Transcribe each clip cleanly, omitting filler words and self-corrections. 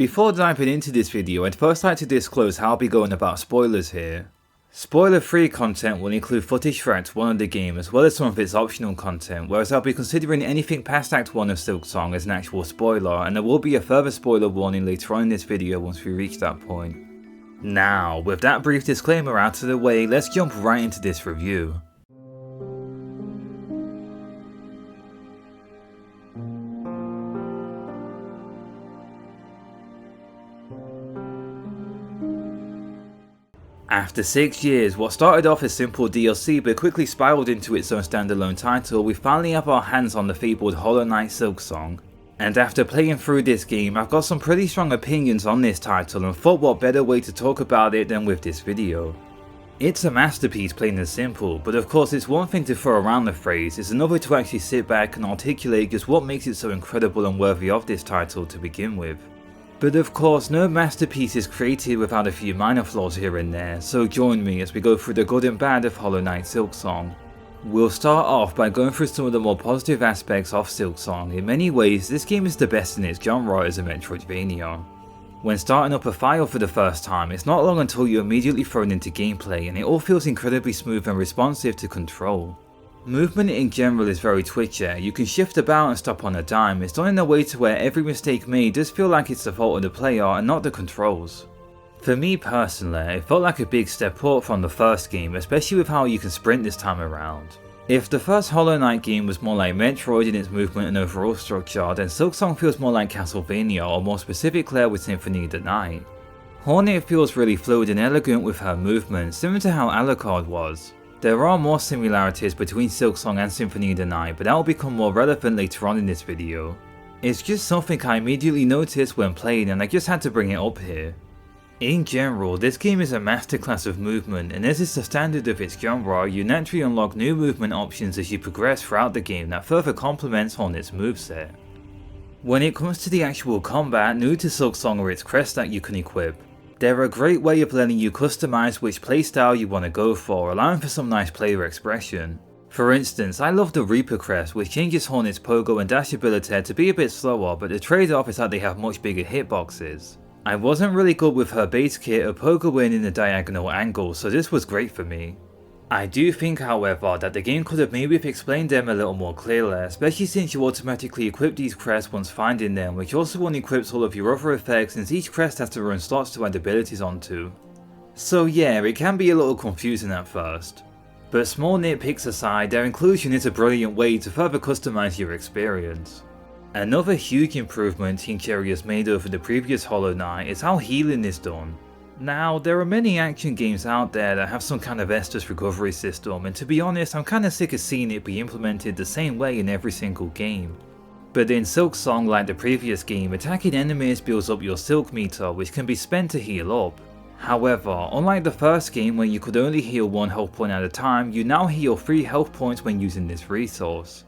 Before diving into this video, I'd first like to disclose how I'll be going about spoilers here. Spoiler-free content will include footage for Act 1 of the game as well as some of its optional content, whereas I'll be considering anything past Act 1 of Silksong as an actual spoiler, and there will be a further spoiler warning later on in this video once we reach that point. Now, with that brief disclaimer out of the way, let's jump right into this review. After 6 years, what started off as simple DLC but quickly spiraled into its own standalone title, we finally have our hands on the fabled Hollow Knight Silksong. And after playing through this game, I've got some pretty strong opinions on this title and thought what better way to talk about it than with this video. It's a masterpiece plain and simple, but of course it's one thing to throw around the phrase, it's another to actually sit back and articulate just what makes it so incredible and worthy of this title to begin with. But of course, no masterpiece is created without a few minor flaws here and there, so join me as we go through the good and bad of Hollow Knight Silksong. We'll start off by going through some of the more positive aspects of Silksong. In many ways, this game is the best in its genre as a Metroidvania. When starting up a file for the first time, it's not long until you're immediately thrown into gameplay and it all feels incredibly smooth and responsive to control. Movement in general is very twitchy, you can shift about and stop on a dime, it's done in a way to where every mistake made does feel like it's the fault of the player and not the controls. For me personally, it felt like a big step up from the first game, especially with how you can sprint this time around. If the first Hollow Knight game was more like Metroid in its movement and overall structure, then Silksong feels more like Castlevania, or more specifically with Symphony of the Night. Hornet feels really fluid and elegant with her movement, similar to how Elliot-Cloud was. There are more similarities between Silksong and Symphony of the Night, but that will become more relevant later on in this video. It's just something I immediately noticed when playing and I just had to bring it up here. In general, this game is a masterclass of movement, and as is the standard of its genre, you naturally unlock new movement options as you progress throughout the game that further complements Hornet's moveset. When it comes to the actual combat, new to Silksong are its crests that you can equip. They're a great way of letting you customize which playstyle you want to go for, allowing for some nice player expression. For instance, I love the Reaper crest, which changes Hornet's pogo and dash ability to be a bit slower, but the trade-off is that they have much bigger hitboxes. I wasn't really good with her base kit of pogoing in a diagonal angle, so this was great for me. I do think however that the game could have maybe explained them a little more clearly, especially since you automatically equip these crests once finding them, which also unequips all of your other effects since each crest has their own slots to add abilities onto. So yeah, it can be a little confusing at first. But small nitpicks aside, their inclusion is a brilliant way to further customize your experience. Another huge improvement Team Cherry has made over the previous Hollow Knight is how healing is done. Now, there are many action games out there that have some kind of Estus recovery system, and to be honest, I'm kinda sick of seeing it be implemented the same way in every single game. But in Silksong, like the previous game, attacking enemies builds up your Silk meter, which can be spent to heal up. However, unlike the first game where you could only heal 1 health point at a time, you now heal 3 health points when using this resource.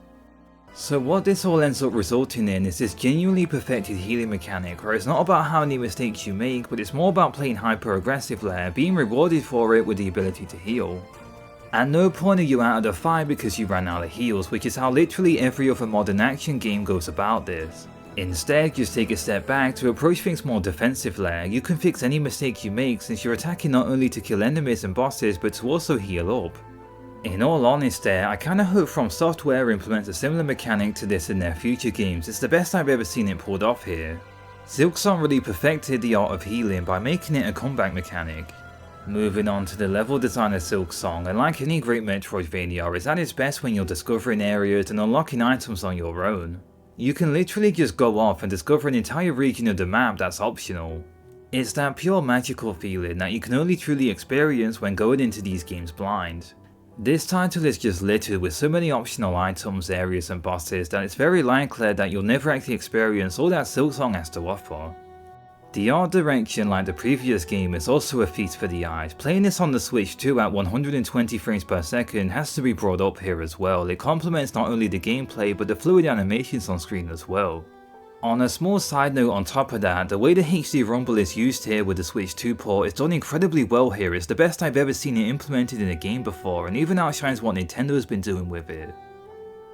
So what this all ends up resulting in is this genuinely perfected healing mechanic where it's not about how many mistakes you make, but it's more about playing hyper aggressively and being rewarded for it with the ability to heal. At no point are you out of the fight because you ran out of heals, which is how literally every other modern action game goes about this. Instead, just take a step back to approach things more defensively. You can fix any mistake you make since you're attacking not only to kill enemies and bosses but to also heal up. In all honesty, I kinda hope From Software implements a similar mechanic to this in their future games. It's the best I've ever seen it pulled off here. Silksong really perfected the art of healing by making it a comeback mechanic. Moving on to the level design of Silksong, and like any great Metroidvania, is at its best when you're discovering areas and unlocking items on your own. You can literally just go off and discover an entire region of the map that's optional. It's that pure magical feeling that you can only truly experience when going into these games blind. This title is just littered with so many optional items, areas and bosses that it's very likely that you'll never actually experience all that Silksong has to offer. The art direction, like the previous game, is also a feast for the eyes. Playing this on the Switch 2 at 120 frames per second has to be brought up here as well. It complements not only the gameplay but the fluid animations on screen as well. On a small side note on top of that, the way the HD Rumble is used here with the Switch 2 port is done incredibly well here. It's the best I've ever seen it implemented in a game before and even outshines what Nintendo's been doing with it.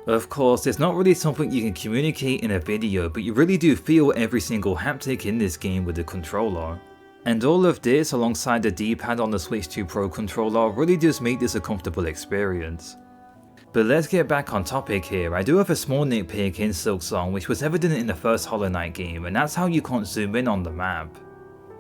Of course, it's not really something you can communicate in a video, but you really do feel every single haptic in this game with the controller. And all of this alongside the D-pad on the Switch 2 Pro controller really does make this a comfortable experience. But let's get back on topic here. I do have a small nitpick in Silksong which was evident in the first Hollow Knight game, and that's how you can't zoom in on the map.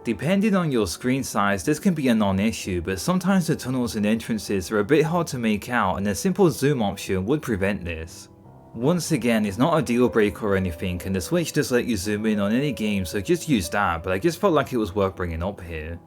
Depending on your screen size, this can be a non-issue, but sometimes the tunnels and entrances are a bit hard to make out and a simple zoom option would prevent this. Once again, it's not a deal breaker or anything, and the Switch does let you zoom in on any game, so just use that, but I just felt like it was worth bringing up here.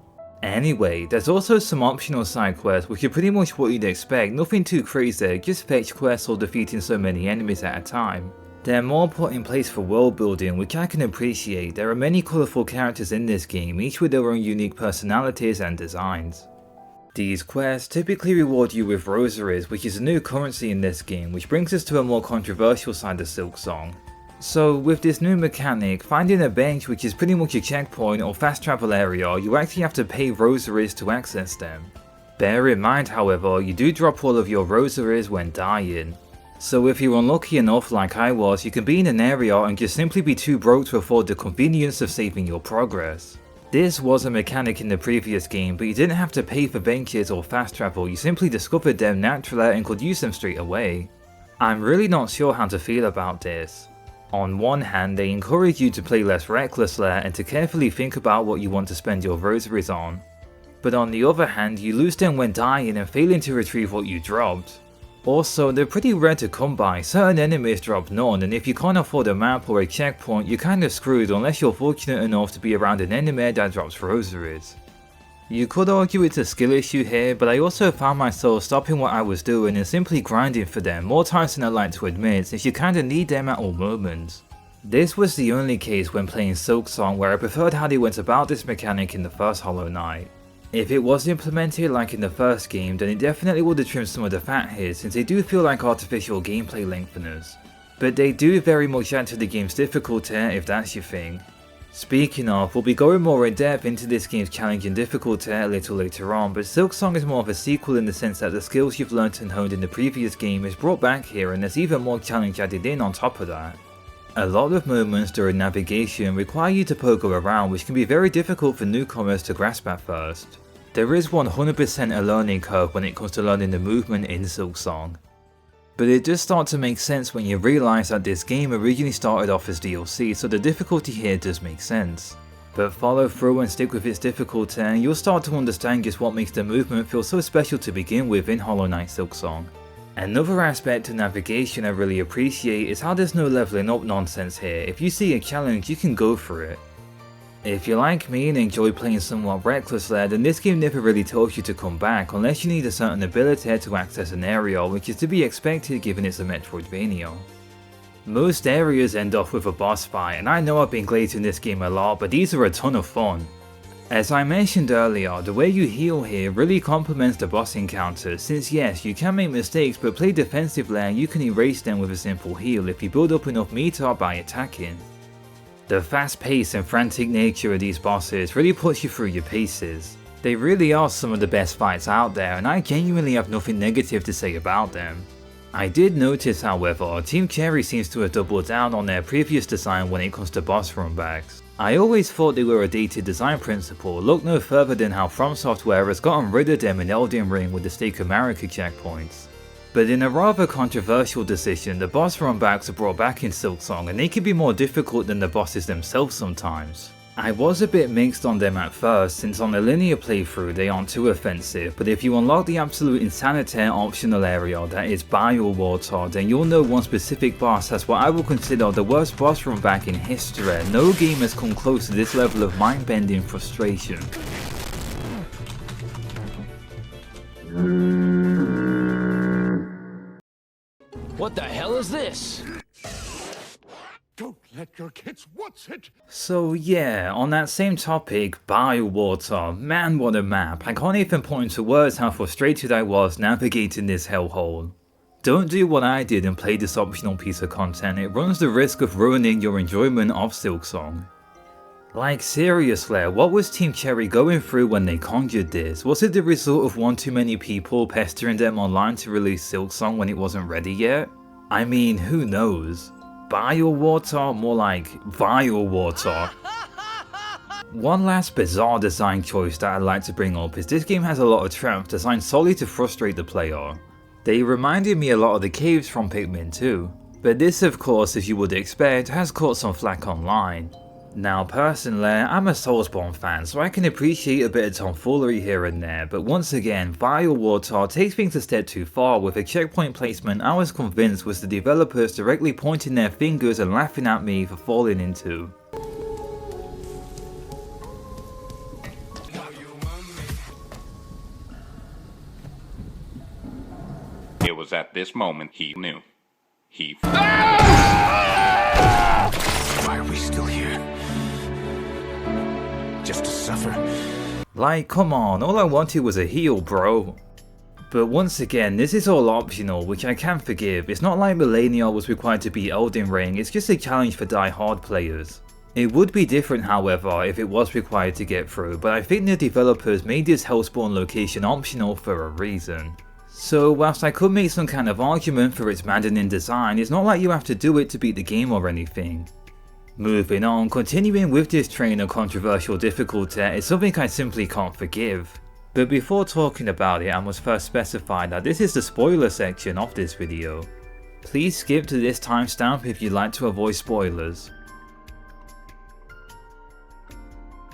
Anyway, there's also some optional side quests which are pretty much what you'd expect, nothing too crazy, just fetch quests or defeating so many enemies at a time. They're more put in place for world building, which I can appreciate. There are many colourful characters in this game, each with their own unique personalities and designs. These quests typically reward you with rosaries, which is a new currency in this game, which brings us to a more controversial side of Silksong. So with this new mechanic, finding a bench which is pretty much a checkpoint or fast travel area, you actually have to pay rosaries to access them. Bear in mind however, you do drop all of your rosaries when dying. So if you're unlucky enough like I was, you can be in an area and just simply be too broke to afford the convenience of saving your progress. This was a mechanic in the previous game, but you didn't have to pay for benches or fast travel, you simply discovered them naturally and could use them straight away. I'm really not sure how to feel about this. On one hand, they encourage you to play less recklessly and to carefully think about what you want to spend your rosaries on. But on the other hand, you lose them when dying and failing to retrieve what you dropped. Also, they're pretty rare to come by, certain enemies drop none, and if you can't afford a map or a checkpoint, you're kinda screwed unless you're fortunate enough to be around an enemy that drops rosaries. You could argue it's a skill issue here, but I also found myself stopping what I was doing and simply grinding for them more times than I'd like to admit, since you kinda need them at all moments. This was the only case when playing Silksong where I preferred how they went about this mechanic in the first Hollow Knight. If it was implemented like in the first game, then it definitely would have trimmed some of the fat here, since they do feel like artificial gameplay lengtheners. But they do very much add to the game's difficulty if that's your thing. Speaking of, we'll be going more in depth into this game's challenge and difficulty a little later on, but Silksong is more of a sequel in the sense that the skills you've learnt and honed in the previous game is brought back here, and there's even more challenge added in on top of that. A lot of moments during navigation require you to pogo around, which can be very difficult for newcomers to grasp at first. There is 100% a learning curve when it comes to learning the movement in Silksong. But it does start to make sense when you realise that this game originally started off as DLC, so the difficulty here does make sense. But follow through and stick with its difficulty and you'll start to understand just what makes the movement feel so special to begin with in Hollow Knight Silksong. Another aspect to navigation I really appreciate is how there's no leveling up nonsense here. If you see a challenge, you can go for it. If you're like me and enjoy playing somewhat recklessly, then this game never really tells you to come back unless you need a certain ability to access an area, which is to be expected given it's a Metroidvania. Most areas end off with a boss fight, and I know I've been glazing this game a lot, but these are a ton of fun. As I mentioned earlier, the way you heal here really complements the boss encounters, since yes, you can make mistakes but play defensively and you can erase them with a simple heal if you build up enough meter by attacking. The fast pace and frantic nature of these bosses really puts you through your paces. They really are some of the best fights out there, and I genuinely have nothing negative to say about them. I did notice however, Team Cherry seems to have doubled down on their previous design when it comes to boss runbacks. I always thought they were a dated design principle, look no further than how From Software has gotten rid of them in Elden Ring with the Stake America checkpoints. But in a rather controversial decision, the boss runbacks are brought back in Silksong and they can be more difficult than the bosses themselves sometimes. I was a bit mixed on them at first, since on a linear playthrough they aren't too offensive, but if you unlock the absolute insanity optional area that is Bio-Water, then you'll know one specific boss has what I will consider the worst boss runback in history. No game has come close to this level of mind-bending frustration. What the hell is this? Don't let your kids watch it! So yeah, on that same topic, Bio-Water, man what a map. I can't even put into words how frustrated I was navigating this hellhole. Don't do what I did and play this optional piece of content, it runs the risk of ruining your enjoyment of Silksong. Like seriously, what was Team Cherry going through when they conjured this? Was it the result of one too many people pestering them online to release Silksong when it wasn't ready yet? I mean, who knows? Biowater? More like vile water. One last bizarre design choice that I'd like to bring up is this game has a lot of traps designed solely to frustrate the player. They reminded me a lot of the caves from Pikmin 2, but this of course, as you would expect, has caught some flack online. Now personally, I'm a Soulsborne fan, so I can appreciate a bit of tomfoolery here and there, but once again, Biowater takes things a step too far with a checkpoint placement I was convinced was the developers directly pointing their fingers and laughing at me for falling into. It was at this moment he knew. Why are we still here? Just to suffer? Like, come on, all I wanted was a heal, bro. But once again, this is all optional, which I can forgive. It's not like Millennia was required to beat Elden Ring, it's just a challenge for die-hard players. It would be different however if it was required to get through, but I think the developers made this Hellspawn location optional for a reason. So whilst I could make some kind of argument for its maddening design, it's not like you have to do it to beat the game or anything. Moving on, continuing with this train of controversial difficulty is something I simply can't forgive. But before talking about it, I must first specify that this is the spoiler section of this video. Please skip to this timestamp if you'd like to avoid spoilers.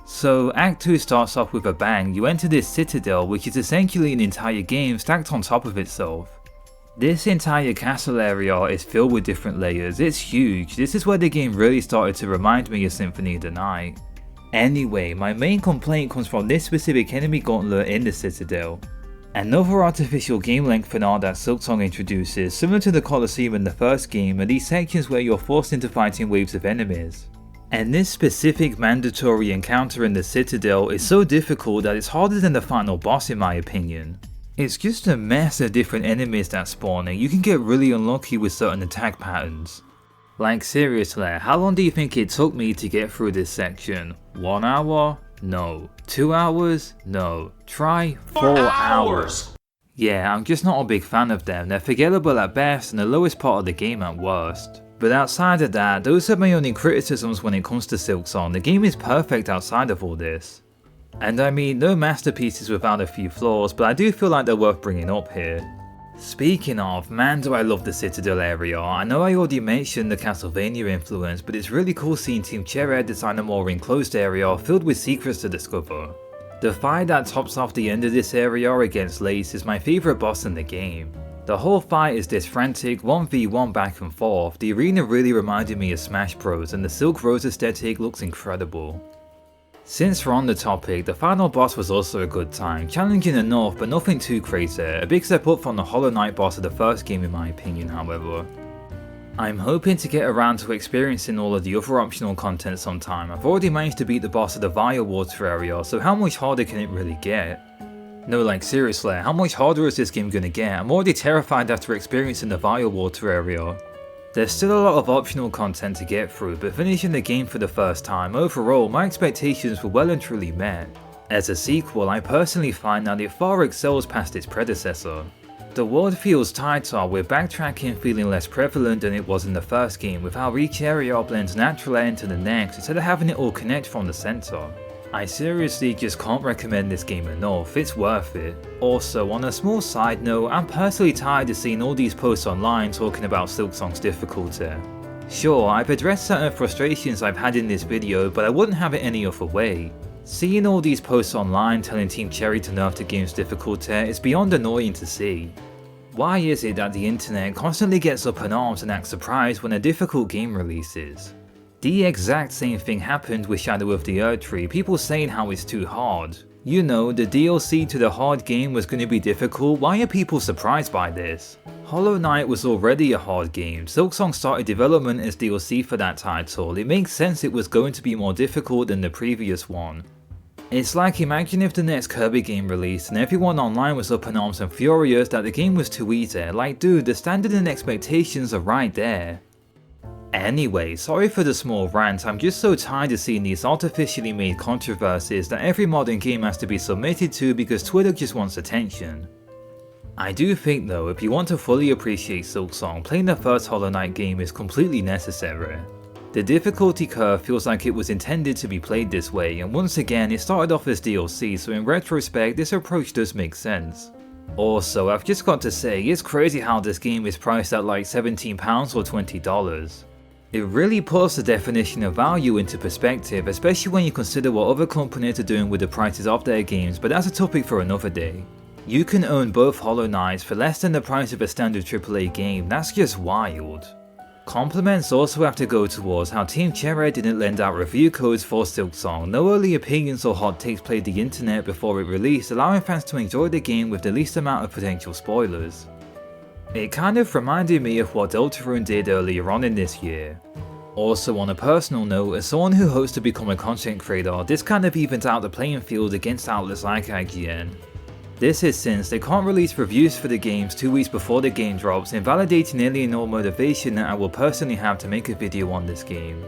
So Act 2 starts off with a bang. You enter this citadel, which is essentially an entire game stacked on top of itself. This entire castle area is filled with different layers, it's huge. This is where the game really started to remind me of Symphony of the Night. Anyway, my main complaint comes from this specific enemy gauntlet in the citadel. Another artificial game length finale that Silksong introduces, similar to the Colosseum in the first game, are these sections where you're forced into fighting waves of enemies. And this specific mandatory encounter in the citadel is so difficult that it's harder than the final boss in my opinion. It's just a mess of different enemies that spawn and you can get really unlucky with certain attack patterns. Like seriously, how long do you think it took me to get through this section? 1 hour? No. 2 hours? No. Try 4 hours. Yeah, I'm just not a big fan of them. They're forgettable at best and the lowest part of the game at worst. But outside of that, those are my only criticisms when it comes to Silksong. The game is perfect outside of all this. And I mean, no masterpieces without a few flaws, but I do feel like they're worth bringing up here. Speaking of, man do I love the Citadel area. I know I already mentioned the Castlevania influence, but it's really cool seeing Team Cherry design a more enclosed area filled with secrets to discover. The fight that tops off the end of this area against Lace is my favourite boss in the game. The whole fight is this frantic 1v1 back and forth. The arena really reminded me of Smash Bros and the Silk Rose aesthetic looks incredible. Since we're on the topic, the final boss was also a good time, challenging enough but nothing too crazy, a big step up from the Hollow Knight boss of the first game in my opinion however. I'm hoping to get around to experiencing all of the other optional content sometime. I've already managed to beat the boss of the Vile Water area, so how much harder can it really get? No, like seriously, how much harder is this game gonna get? I'm already terrified after experiencing the Vile Water area. There's still a lot of optional content to get through, but finishing the game for the first time, overall my expectations were well and truly met. As a sequel, I personally find that it far excels past its predecessor. The world feels tighter, with backtracking feeling less prevalent than it was in the first game, with how each area blends naturally into the next instead of having it all connect from the center. I seriously just can't recommend this game enough, it's worth it. Also, on a small side note, I'm personally tired of seeing all these posts online talking about Silksong's difficulty. Sure, I've addressed certain frustrations I've had in this video, but I wouldn't have it any other way. Seeing all these posts online telling Team Cherry to nerf the game's difficulty is beyond annoying to see. Why is it that the internet constantly gets up in arms and acts surprised when a difficult game releases? The exact same thing happened with Shadow of the Erdtree, people saying how it's too hard. You know, the DLC to the hard game was going to be difficult, why are people surprised by this? Hollow Knight was already a hard game, Silksong started development as DLC for that title, it makes sense it was going to be more difficult than the previous one. It's like imagine if the next Kirby game released and everyone online was up in arms and furious that the game was too easy, like dude, the standard and expectations are right there. Anyway, sorry for the small rant, I'm just so tired of seeing these artificially made controversies that every modern game has to be submitted to because Twitter just wants attention. I do think though, if you want to fully appreciate Silksong, playing the first Hollow Knight game is completely necessary. The difficulty curve feels like it was intended to be played this way, and once again it started off as DLC, so in retrospect this approach does make sense. Also, I've just got to say, it's crazy how this game is priced at like £17 or $20. It really puts the definition of value into perspective, especially when you consider what other companies are doing with the prices of their games, but that's a topic for another day. You can own both Hollow Knights for less than the price of a standard AAA game, that's just wild. Compliments also have to go towards how Team Cherry didn't lend out review codes for Silksong. No early opinions or hot takes played the internet before it released, allowing fans to enjoy the game with the least amount of potential spoilers. It kind of reminded me of what Deltarune did earlier on in this year. Also, on a personal note, as someone who hopes to become a content creator, this kind of evens out the playing field against outlets like IGN. This is since they can't release reviews for the games 2 weeks before the game drops, invalidating nearly all motivation that I will personally have to make a video on this game.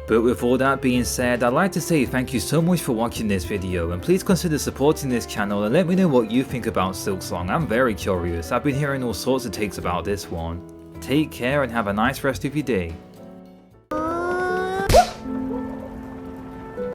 But with all that being said, I'd like to say thank you so much for watching this video, and please consider supporting this channel and let me know what you think about Silksong. I'm very curious, I've been hearing all sorts of takes about this one. Take care and have a nice rest of your day.